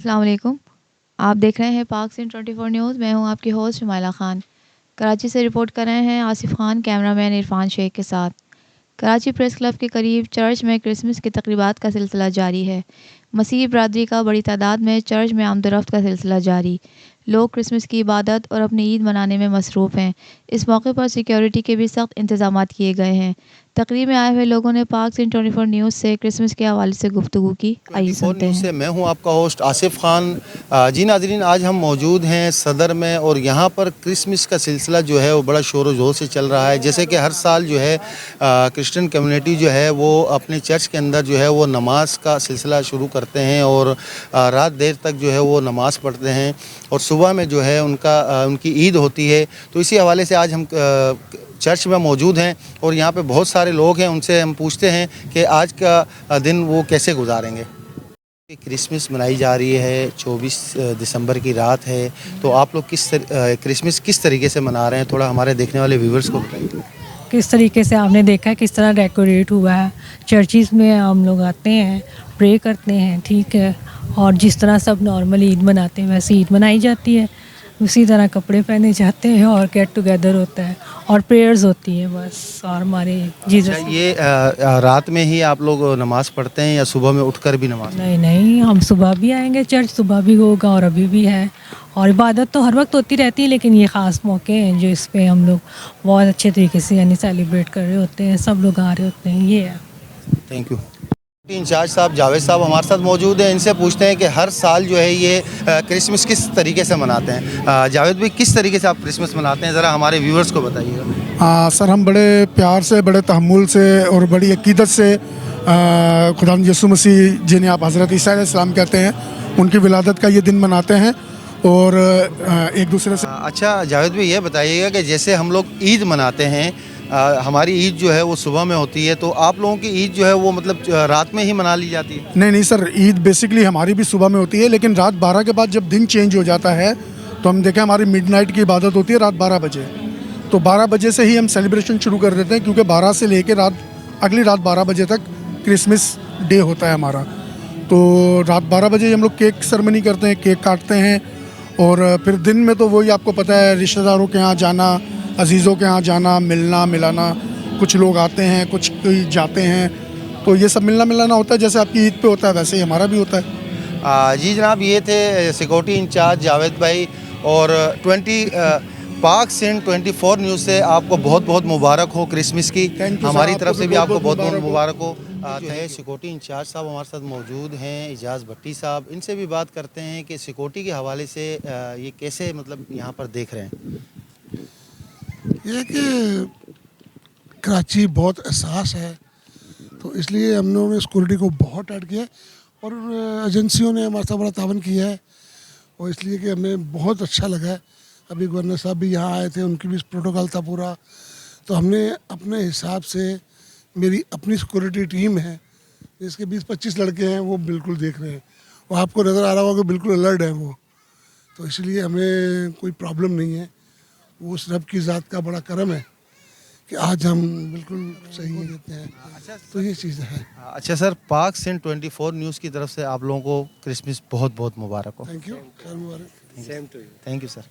अस्सलाम वालेकुम। आप देख रहे हैं पाक सिंह 24 न्यूज़। मैं हूं आपकी होस्ट शुमाइला खान। कराची से रिपोर्ट कर रहे हैं आसिफ खान कैमरामैन इरफान शेख के साथ। कराची प्रेस क्लब के करीब चर्च में क्रिसमस की तकरीबात का सिलसिला जारी है। मसीही बरादरी का बड़ी तादाद में चर्च में आमदरफ्त का सिलसिला जारी। लोग क्रिसमस की इबादत और अपनी ईद मनाने में मसरूफ़ हैं। इस मौके पर सिक्योरिटी के भी सख्त इंतजाम किए गए हैं। तकरीब में आए हुए लोगों ने पाक सिंह 24 न्यूज़ से क्रिसमस के हवाले से गुफ्तगू की। आइए 24 सुनते न्यूज़ हैं। से मैं हूं आपका होस्ट आसिफ खान। जी नाजरीन, आज हम मौजूद हैं सदर में और यहाँ पर क्रिसमस का सिलसिला जो है वो बड़ा शोर व ज़ोर से चल रहा है। जैसे कि हर साल जो है क्रिश्चियन कम्युनिटी जो है वो अपने चर्च के अंदर जो है वो नमाज का सिलसिला शुरू करते हैं और रात देर तक जो है वो नमाज़ पढ़ते हैं और सुबह में जो है उनकी ईद होती है। तो इसी हवाले से आज हम चर्च में मौजूद हैं और यहाँ पे बहुत सारे लोग हैं, उनसे हम पूछते हैं कि आज का दिन वो कैसे गुजारेंगे। क्रिसमस मनाई जा रही है, 24 दिसंबर की रात है, तो आप लोग क्रिसमस किस तरीके से मना रहे हैं, थोड़ा हमारे देखने वाले व्यूवर्स को बताइए। किस तरीके से आपने देखा है किस तरह डेकोरेट हुआ है। चर्चिज़ में हम लोग आते हैं, प्रे करते हैं, ठीक है, और जिस तरह सब नॉर्मल ईद मनाते हैं वैसे ईद मनाई जाती है। उसी तरह कपड़े पहने जाते हैं और गेट टुगेदर होता है और प्रेयर्स होती है बस। और हमारे जीसस ये रात में ही आप लोग नमाज पढ़ते हैं या सुबह में उठकर भी नमाज? नहीं नहीं, हम सुबह भी आएंगे, चर्च सुबह भी होगा और अभी भी है। और इबादत तो हर वक्त होती रहती है, लेकिन ये ख़ास मौके हैं जो इस पे हम लोग बहुत अच्छे तरीके से यानी सेलिब्रेट कर रहे होते हैं, सब लोग आ रहे होते हैं, ये है। Thank you. इंचार्ज साहब जावेद साहब हमारे साथ मौजूद हैं, इनसे पूछते हैं कि हर साल जो है ये क्रिसमस किस तरीके से मनाते हैं। जावेद भाई, किस तरीके से आप क्रिसमस मनाते हैं, ज़रा हमारे व्यूवर्स को बताइएगा। सर, हम बड़े प्यार से, बड़े तहम्मुल से और बड़ी अकीदत से खुदा यसु मसीह जिन्हें आप हज़रत ईसा अलैहिस्सलाम कहते हैं, उनकी विलादत का ये दिन मनाते हैं और एक दूसरे से। अच्छा जावेद भाई, ये बताइएगा कि जैसे हम लोग ईद मनाते हैं, हमारी ईद जो है वो सुबह में होती है, तो आप लोगों की ईद जो है वो मतलब रात में ही मना ली जाती है? नहीं नहीं सर, ईद बेसिकली हमारी भी सुबह में होती है, लेकिन रात 12 के बाद जब दिन चेंज हो जाता है तो हम देखें हमारी मिडनाइट की इबादत होती है रात 12 बजे। तो 12 बजे से ही हम सेलिब्रेशन शुरू कर देते हैं, क्योंकि 12 से लेकर अगली रात 12 बजे तक क्रिसमस डे होता है हमारा। तो रात 12 बजे हम लोग केक सेरेमनी करते हैं, केक काटते हैं और फिर दिन में तो वही आपको पता है, रिश्तेदारों के यहाँ जाना, अजीज़ों के यहाँ जाना, मिलना मिलाना। कुछ लोग आते हैं, कुछ कोई जाते हैं, तो ये सब मिलना मिलाना होता है। जैसे आपकी ईद पे होता है वैसे ही हमारा भी होता है। जी जनाब, ये थे सिक्योरिटी इंचार्ज जावेद भाई और पाक सिंह 24 न्यूज़ से आपको बहुत बहुत मुबारक हो क्रिसमस की। हमारी तरफ से भी आपको बहुत बहुत मुबारक हो। सिक्योरिटी इंचार्ज साहब हमारे साथ मौजूद हैं, इजाज़ भट्टी साहब, इनसे भी बात करते हैं कि सिक्योरिटी के हवाले से ये कैसे मतलब यहाँ पर देख रहे हैं। ये कि कराची बहुत एहसास है, तो इसलिए हम लोगों ने सिक्योरिटी को बहुत ऐड किया है और एजेंसियों ने हमारे साथ बड़ा तावन किया है, और इसलिए कि हमें बहुत अच्छा लगा है। अभी गवर्नर साहब भी यहाँ आए थे, उनकी भी प्रोटोकॉल था पूरा, तो हमने अपने हिसाब से, मेरी अपनी सिक्योरिटी टीम है जिसके 20-25 लड़के हैं, वो बिल्कुल देख रहे हैं, वो आपको नज़र आ रहा होगा कि बिल्कुल अलर्ट है वो। तो इसलिए हमें कोई प्रॉब्लम नहीं है। वो उस रब की ज़ात का बड़ा करम है कि आज हम बिल्कुल सही देते हैं। तो ये चीज़ है। अच्छा सर, पाक सिंह 24 न्यूज़ की तरफ से आप लोगों को क्रिसमस बहुत बहुत मुबारक हो। थैंक यू, खैर मुबारक। Thank you sir.